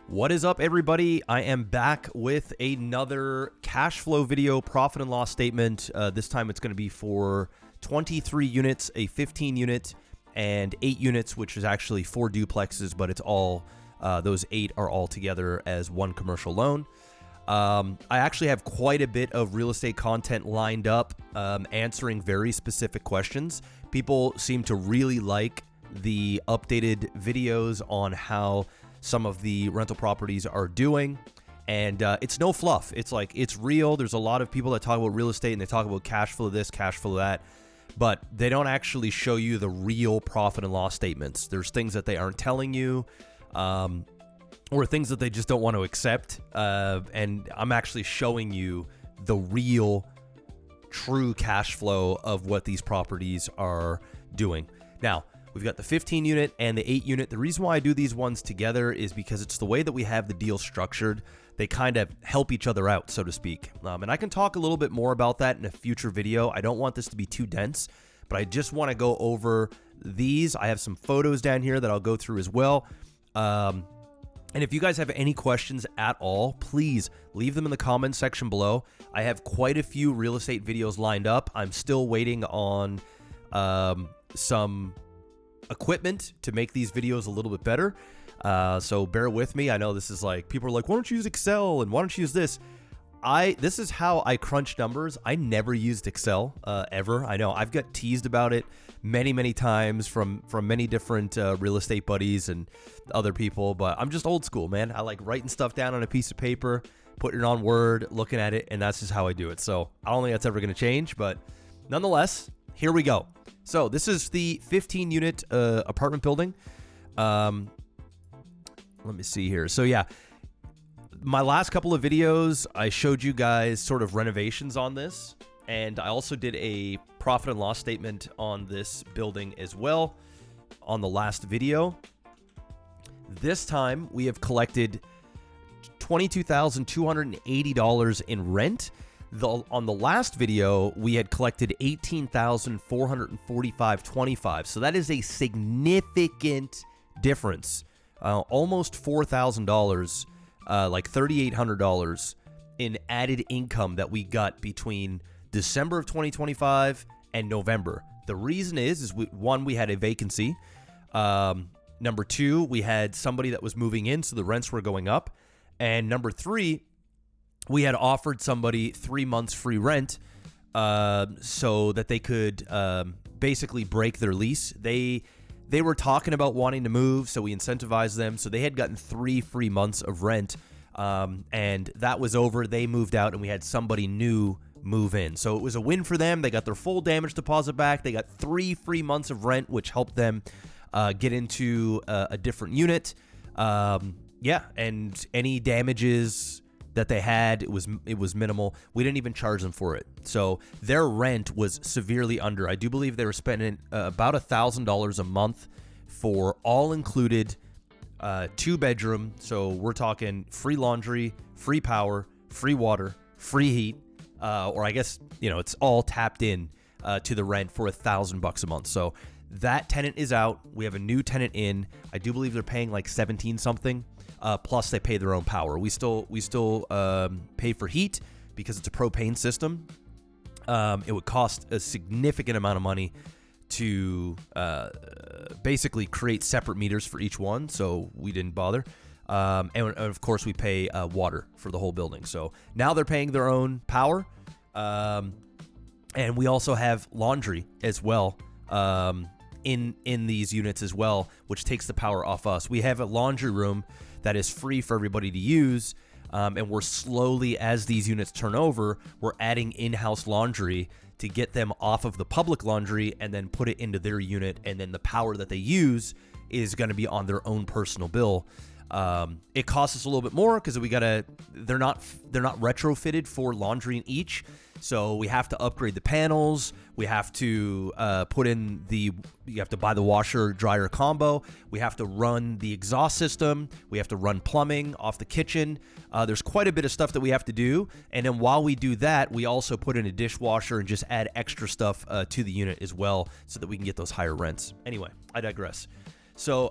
What is up, everybody? I am back with another cash flow video, profit and loss statement. This time it's going to be for 23 units, a 15 unit, and 8 units, which is actually 4 duplexes, but it's all, those 8 are all together as one commercial loan. I actually have quite a bit of real estate content lined up, answering very specific questions. People seem to really like the updated videos on how some of the rental properties are doing, and it's no fluff. It's like, it's real. There's a lot of people that talk about real estate and they talk about cash flow this, cash flow that, but they don't actually show you the real profit and loss statements. There's things that they aren't telling you, or things that they just don't want to accept, and I'm actually showing you the real, true cash flow of what these properties are doing. Now, we've got the 15 unit and the 8 unit. The reason why I do these ones together is because it's the way that we have the deal structured. They kind of help each other out, so to speak. And I can talk a little bit more about that in a future video. I don't want this to be too dense, but I just want to go over these. I have some photos down here that I'll go through as well. And if you guys have any questions at all, please leave them in the comments section below. I have quite a few real estate videos lined up. I'm still waiting on some equipment to make these videos a little bit better, so bear with me. I know this is like, people are like, why don't you use Excel and why don't you use this? This is how I crunch numbers. I never used Excel ever. I know I've got teased about it many times from many different real estate buddies and other people, but I'm just old school, man. I like writing stuff down on a piece of paper, putting it on Word, looking at it, and that's just how I do it. So I don't think that's ever going to change, but nonetheless, here we go. So this is the 15 unit apartment building. Let me see here. So yeah, my last couple of videos, I showed you guys sort of renovations on this. And I also did a profit and loss statement on this building as well on the last video. This time we have collected $22,280 in rent. On the last video, we had collected $18,445.25. So that is a significant difference. Almost $4,000, like $3,800 in added income that we got between December of 2025 and November. The reason is one, we had a vacancy. Number two, we had somebody that was moving in, so the rents were going up. And number three, we had offered somebody 3 months free rent so that they could basically break their lease. They were talking about wanting to move, so we incentivized them. So they had gotten 3 free months of rent, and that was over. They moved out, and we had somebody new move in. So it was a win for them. They got their full damage deposit back. They got 3 free months of rent, which helped them get into a different unit. Yeah, and any damages that they had, it was minimal. We didn't even charge them for it. So their rent was severely under. I do believe they were spending about $1,000 a month for all included 2-bedroom. So we're talking free laundry, free power, free water, free heat, or I guess, you know, it's all tapped in to the rent for $1,000 a month. So that tenant is out. We have a new tenant in. I do believe they're paying like 17 something. Plus they pay their own power. We still pay for heat because it's a propane system. It would cost a significant amount of money to basically create separate meters for each one, so we didn't bother. And of course we pay water for the whole building. So now they're paying their own power, and we also have laundry as well in these units as well, which takes the power off us. We have a laundry room that is free for everybody to use, and we're slowly, as these units turn over, we're adding in-house laundry to get them off of the public laundry and then put it into their unit, and then the power that they use is going to be on their own personal bill. It costs us a little bit more because they're not retrofitted for laundry in each. So we have to upgrade the panels. We have to you have to buy the washer dryer combo. We have to run the exhaust system. We have to run plumbing off the kitchen. There's quite a bit of stuff that we have to do. And then while we do that, we also put in a dishwasher and just add extra stuff to the unit as well so that we can get those higher rents. Anyway, I digress. So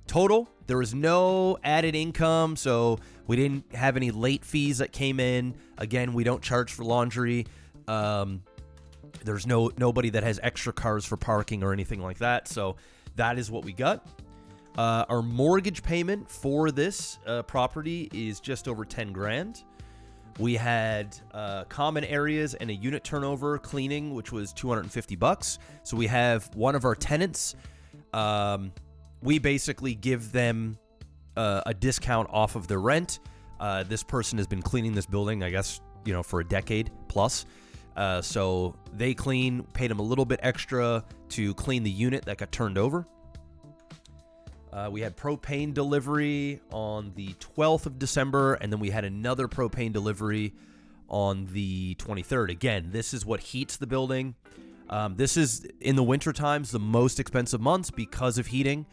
total, there was no added income, so we didn't have any late fees that came in. Again, we don't charge for laundry. There's nobody that has extra cars for parking or anything like that. So that is what we got. Our mortgage payment for this property is just over 10 grand. We had common areas and a unit turnover cleaning, which was $250. So we have one of our tenants. We basically give them a discount off of their rent. This person has been cleaning this building, I guess, for a decade plus. So they paid them a little bit extra to clean the unit that got turned over. We had propane delivery on the 12th of December, and then we had another propane delivery on the 23rd. Again, this is what heats the building. This is, in the winter times, the most expensive months because of heating.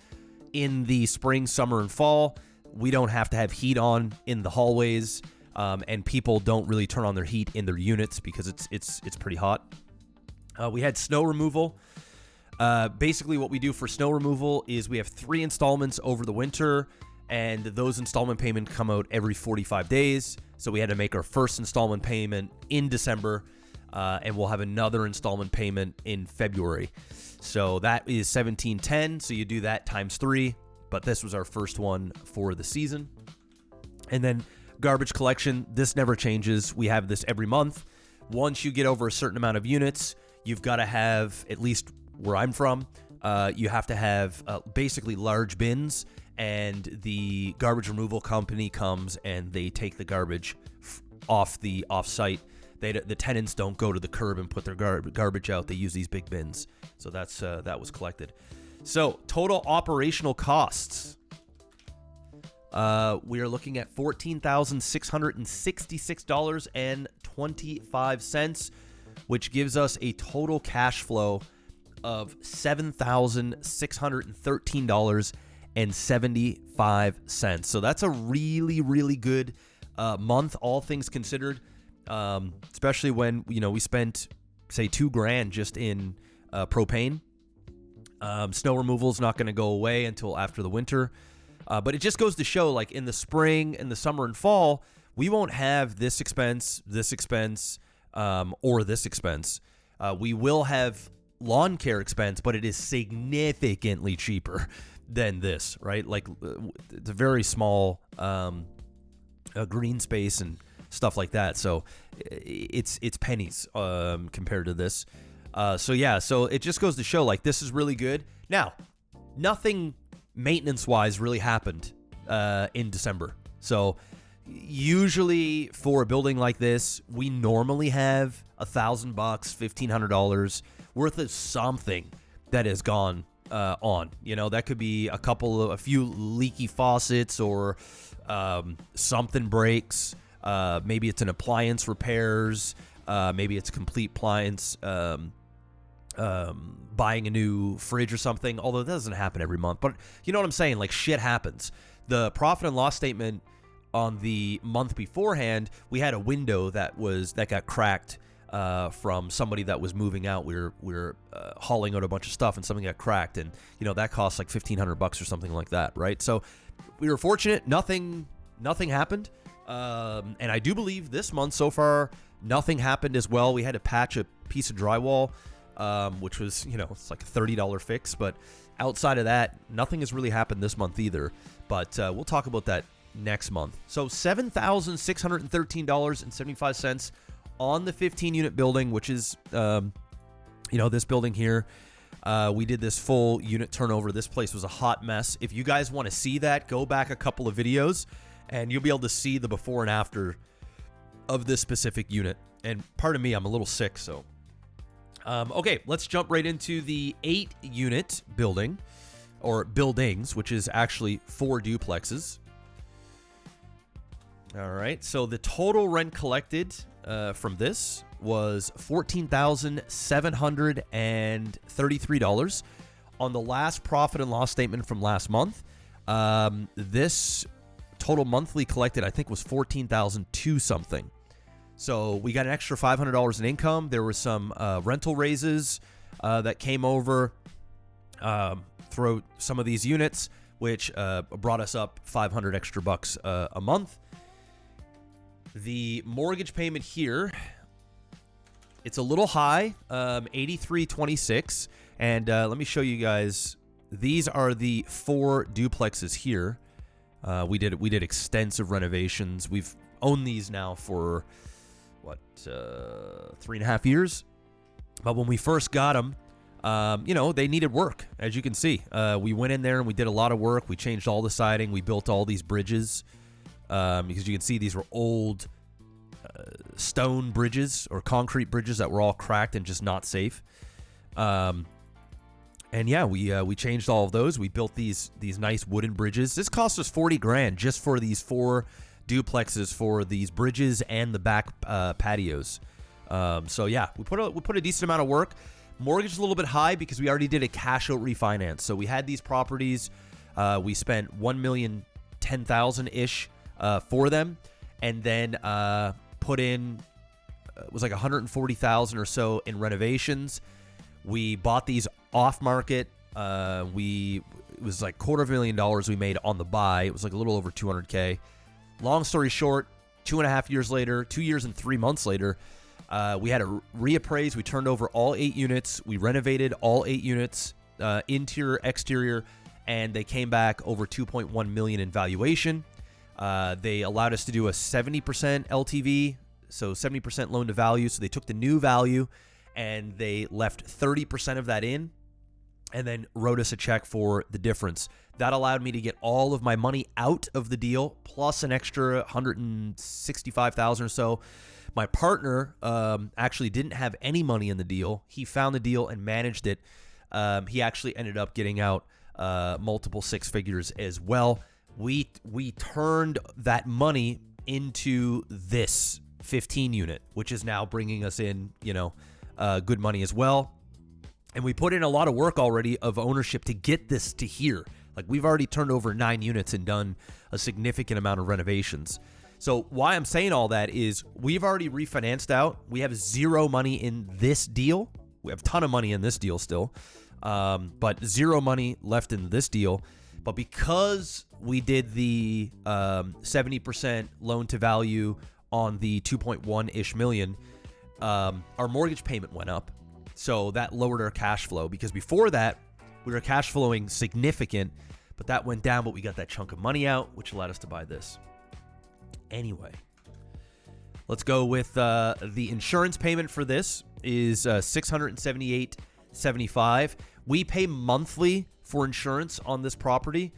In the spring, summer, and fall, we don't have to have heat on in the hallways, and people don't really turn on their heat in their units because it's pretty hot. We had snow removal. Basically, what we do for snow removal is we have 3 installments over the winter, and those installment payments come out every 45 days. So we had to make our first installment payment in December, and we'll have another installment payment in February. So that is $1,710. So you do that times 3, but this was our first one for the season. And then garbage collection, this never changes. We have this every month. Once you get over a certain amount of units, you've got to have, at least where I'm from, you have to have basically large bins, and the garbage removal company comes and they take the garbage off-site. The tenants don't go to the curb and put their garbage out. They use these big bins. So that was collected. So total operational costs. We are looking at $14,666.25, which gives us a total cash flow of $7,613.75. So that's a really, really good month, all things considered. Especially when, we spent, say, $2,000 just in propane. Snow removal is not going to go away until after the winter. But it just goes to show, like, in the spring and the summer and fall, we won't have this expense, or this expense. We will have lawn care expense, but it is significantly cheaper than this, right? Like, it's a very small green space and stuff like that. So it's pennies compared to this. So it just goes to show, like, this is really good. Now, nothing maintenance-wise really happened in December. So usually for a building like this, we normally have $1,000, $1,500 worth of something that has gone on. That could be a few leaky faucets, or something breaks. Maybe it's an appliance repairs. Maybe it's complete appliance, buying a new fridge or something, although that doesn't happen every month. But you know what I'm saying? Like, shit happens. The profit and loss statement on the month beforehand, we had a window that got cracked from somebody that was moving out. We were hauling out a bunch of stuff, and something got cracked, and that cost like $1,500 or something like that, right? So we were fortunate. Nothing happened. And I do believe this month so far, nothing happened as well. We had to patch a piece of drywall, which was, it's like a $30 fix. But outside of that, nothing has really happened this month either. But we'll talk about that next month. So $7,613.75 on the 15-unit building, which is, this building here. We did this full unit turnover. This place was a hot mess. If you guys want to see that, go back a couple of videos, and you'll be able to see the before and after of this specific unit. And pardon me, I'm a little sick, so. Okay, let's jump right into the 8-unit building, or buildings, which is actually 4 duplexes. All right, so the total rent collected from this was $14,733. On the last profit and loss statement from last month, this total monthly collected, I think, was $14,002 something. So we got an extra $500 in income. There were some rental raises that came over through some of these units. which brought us up 500 extra bucks a month. The mortgage payment here, it's a little high, $83.26. And let me show you guys. These are the 4 duplexes here. We did extensive renovations. We've owned these now for 3.5 years. But when we first got them, they needed work, as you can see. We went in there and we did a lot of work. We changed all the siding. We built all these bridges because you can see these were old stone bridges or concrete bridges that were all cracked and just not safe. We changed all of those. We built these nice wooden bridges. This cost us $40,000 just for these 4 duplexes for these bridges and the back patios. We put a decent amount of work. Mortgage is a little bit high because we already did a cash out refinance. So we had these properties. We spent $1,010,000 ish for them, and then put in it was like $140,000 or so in renovations. We bought these off market. It was like $250,000 we made on the buy. It was like a little over $200K. Long story short, 2.5 years later, 2 years and 3 months later, we had a reappraise. We turned over all 8 units. We renovated all 8 units, interior, exterior, and they came back over $2.1 million in valuation. They allowed us to do a 70% LTV, so 70% loan to value. So they took the new value and they left 30% of that in and then wrote us a check for the difference. That allowed me to get all of my money out of the deal, plus an extra $165,000 or so. My partner actually didn't have any money in the deal. He found the deal and managed it. He actually ended up getting out multiple 6 figures as well. We turned that money into this 15 unit, which is now bringing us in, good money as well. And we put in a lot of work already of ownership to get this to here. Like, we've already turned over 9 units and done a significant amount of renovations. So why I'm saying all that is we've already refinanced out. We have 0 money in this deal. We have a ton of money in this deal still, but 0 money left in this deal. But because we did the 70% loan to value on the 2.1-ish million, our mortgage payment went up. So that lowered our cash flow, because before that, we were cash flowing significant, but that went down, but we got that chunk of money out, which allowed us to buy this. Anyway, let's go with the insurance payment for this is $678.75. We pay monthly for insurance on this property.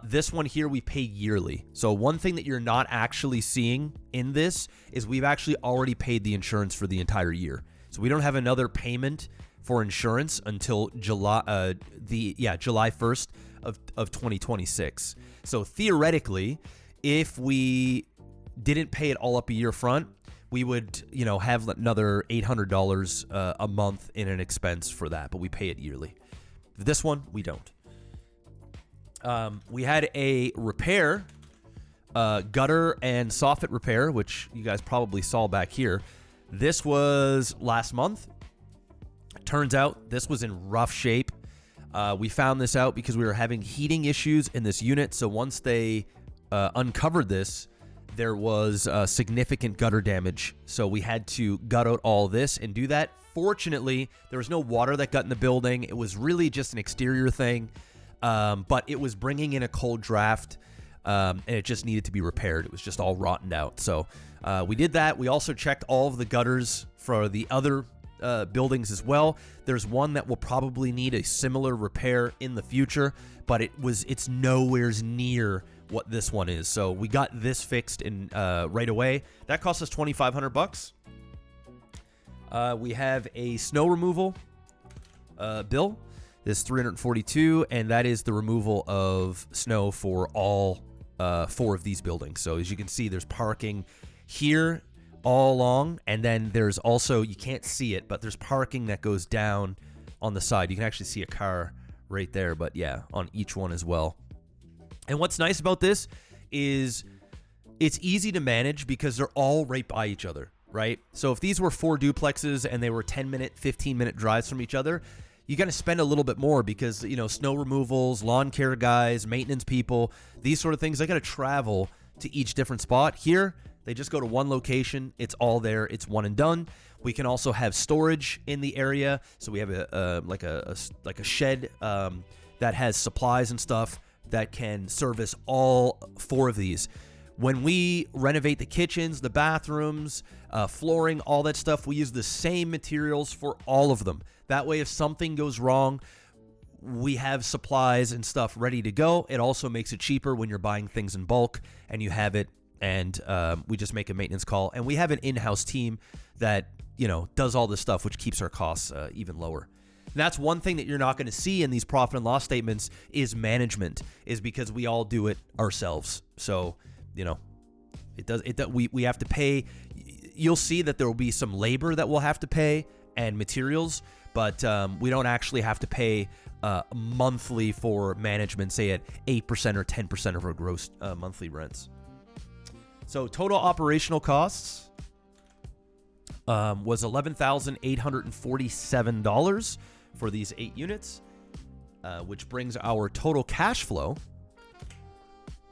This one here, we pay yearly. So one thing that you're not actually seeing in this is we've actually already paid the insurance for the entire year. So we don't have another payment for insurance until July 1st of 2026. So theoretically, if we didn't pay it all up a year front, we would, have another $800 a month in an expense for that, but we pay it yearly. This one, we don't. We had a repair, gutter and soffit repair, which you guys probably saw back here. This was last month. Turns out this was in rough shape. We found this out because we were having heating issues in this unit. So once they uncovered this, there was significant gutter damage. So we had to gut out all this and do that. Fortunately, there was no water that got in the building. It was really just an exterior thing, but it was bringing in a cold draft, and it just needed to be repaired. It was just all rotten out. So we did that. We also checked all of the gutters for the other buildings as well. There's one that will probably need a similar repair in the future, but it's nowhere near what this one is. So we got this fixed in right away. That cost us $2,500. We have a snow removal bill. This $342, and that is the removal of snow for all 4 of these buildings. So as you can see, there's parking here all along, and then there's also, you can't see it, but there's parking that goes down on the side. You can actually see a car right there, but yeah, on each one as well. And what's nice about this is it's easy to manage because they're all right by each other, right? So if these were 4 duplexes and they were 10-minute, 15-minute drives from each other, you got to spend a little bit more because, snow removals, lawn care guys, maintenance people, these sort of things, they got to travel to each different spot. Here, they just go to one location. It's all there. It's one and done. We can also have storage in the area. So we have a shed that has supplies and stuff that can service all 4 of these. When we renovate the kitchens, the bathrooms, flooring, all that stuff, we use the same materials for all of them. That way, if something goes wrong, we have supplies and stuff ready to go. It also makes it cheaper when you're buying things in bulk and you have it, and we just make a maintenance call. And we have an in-house team that, does all this stuff, which keeps our costs even lower. And that's one thing that you're not going to see in these profit and loss statements is management, is because we all do it ourselves. So, we have to pay. You'll see that there will be some labor that we'll have to pay and materials, but we don't actually have to pay monthly for management, say at 8% or 10% of our gross monthly rents. So total operational costs was $11,847 for these 8 units, which brings our total cash flow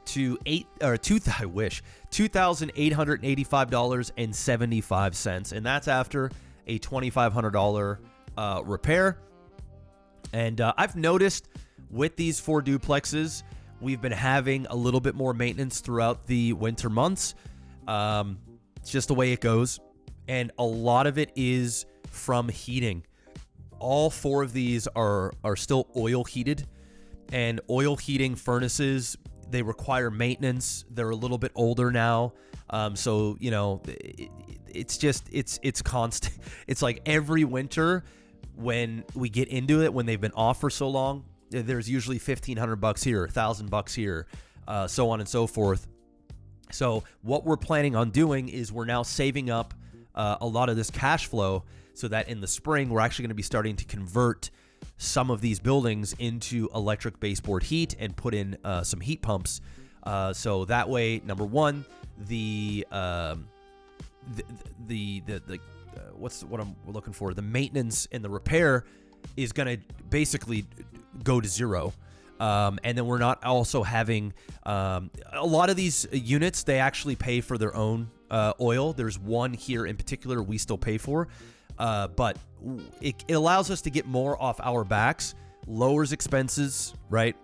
to $2,885.75, and that's after a $2,500 repair. And I've noticed with these 4 duplexes, we've been having a little bit more maintenance throughout the winter months. It's just the way it goes, and a lot of it is from heating. All 4 of these are still oil heated, and oil heating furnaces, they require maintenance. They're a little bit older now. So, it's constant. It's like every winter when we get into it, when they've been off for so long, there's usually $1,500 here, $1,000 here, so on and so forth. So what we're planning on doing is we're now saving up a lot of this cash flow so that in the spring, we're actually going to be starting to convert some of these buildings into electric baseboard heat and put in some heat pumps. So that way, number one, the what I'm looking for, the maintenance and the repair is going to basically go to zero. And then we're not also having a lot of these units, they actually pay for their own oil. There's one here in particular we still pay for. But it allows us to get more off our backs, lowers expenses, right?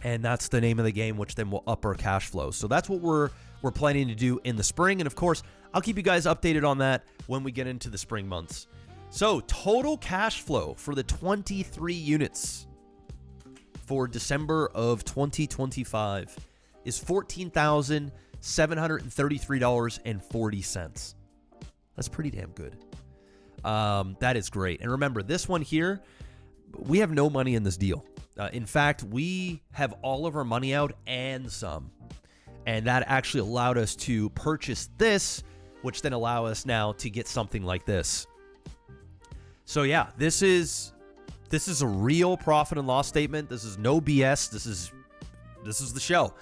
And that's the name of the game, which then will up our cash flow. So that's what we're planning to do in the spring. And of course, I'll keep you guys updated on that when we get into the spring months. So total cash flow for the 23 units for December of 2025 is $14,733.40. That's pretty damn good. That is great. And remember, this one here, we have no money in this deal. In fact, we have all of our money out and some. And that actually allowed us to purchase this, which then allow us now to get something like this. So yeah, this is a real profit and loss statement. This is no BS. This is the show.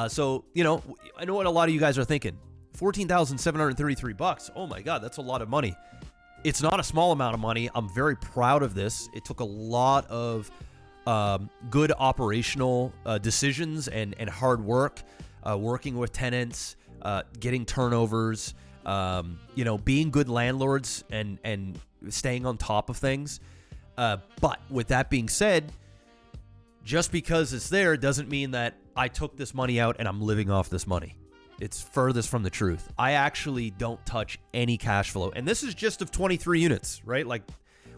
So, I know what a lot of you guys are thinking. $14,733. Oh my God, that's a lot of money. It's not a small amount of money. I'm very proud of this. It took a lot of good operational decisions and hard work, working with tenants, getting turnovers, being good landlords and staying on top of things. But with that being said, just because it's there doesn't mean that I took this money out and I'm living off this money. It's furthest from the truth. I actually don't touch any cash flow. And this is just of 23 units, right? Like,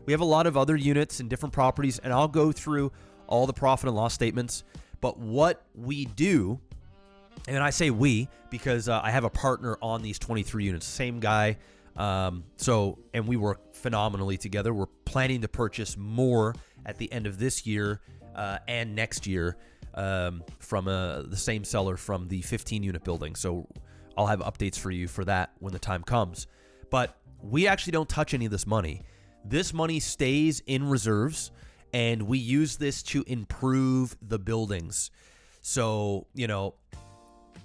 we have a lot of other units in different properties, and I'll go through all the profit and loss statements. But what we do, and I say we because I have a partner on these 23 units, same guy. And we work phenomenally together. We're planning to purchase more at the end of this year and next year from the same seller from the 15-unit building. So I'll have updates for you for that when the time comes. But we actually don't touch any of this money. This money stays in reserves, and we use this to improve the buildings. So,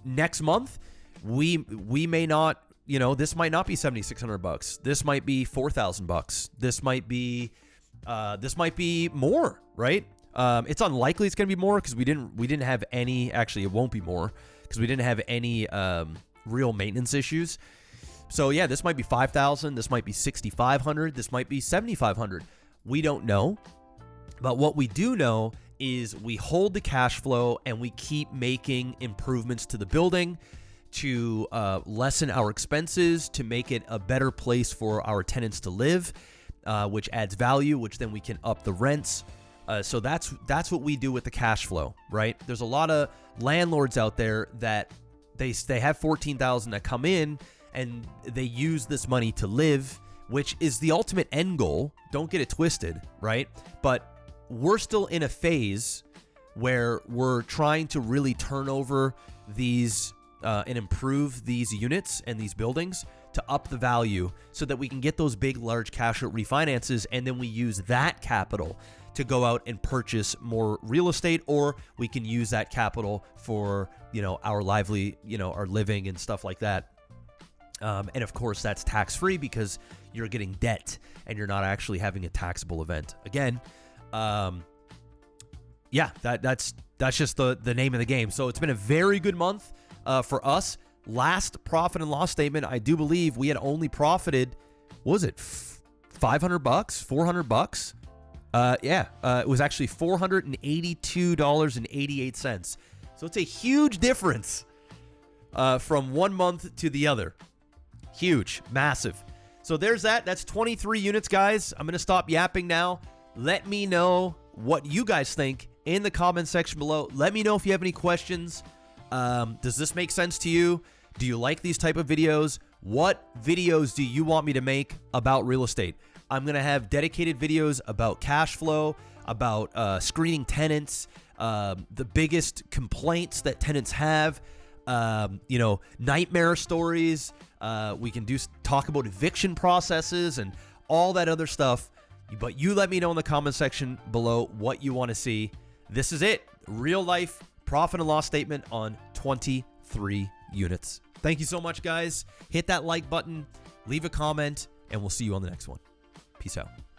next month, we may not, this might not be $7,600. This might be $4,000. This might be This might be more, right? It's unlikely it's going to be more because we didn't have any. Actually, it won't be more because we didn't have any real maintenance issues. So yeah, this might be 5,000. This might be 6,500. This might be 7,500. We don't know. But what we do know is we hold the cash flow and we keep making improvements to the building to lessen our expenses, to make it a better place for our tenants to live, which adds value, which then we can up the rents. So that's what we do with the cash flow, right? There's a lot of landlords out there that they have 14,000 that come in and they use this money to live, which is the ultimate end goal. Don't get it twisted, right? But we're still in a phase where we're trying to really turn over these and improve these units and these buildings to up the value so that we can get those big, large cash out refinances, and then we use that capital to go out and purchase more real estate, or we can use that capital for, our our living and stuff like that. And of course, that's tax-free because you're getting debt and you're not actually having a taxable event. Again, that's just the name of the game. So it's been a very good month for us. Last profit and loss statement, I do believe we had only profited, what was it, $500, $400? It was actually $482.88. So it's a huge difference from one month to the other. Huge, massive. So there's that. That's 23 units, guys. I'm going to stop yapping now. Let me know what you guys think in the comment section below. Let me know if you have any questions. Does this make sense to you? Do you like these type of videos? What videos do you want me to make about real estate? I'm going to have dedicated videos about cash flow, about screening tenants, the biggest complaints that tenants have, nightmare stories. We can talk about eviction processes and all that other stuff. But you let me know in the comment section below what you want to see. This is it. Real life profit and loss statement on 23 units. Thank you so much, guys. Hit that like button, leave a comment, and we'll see you on the next one. Peace out.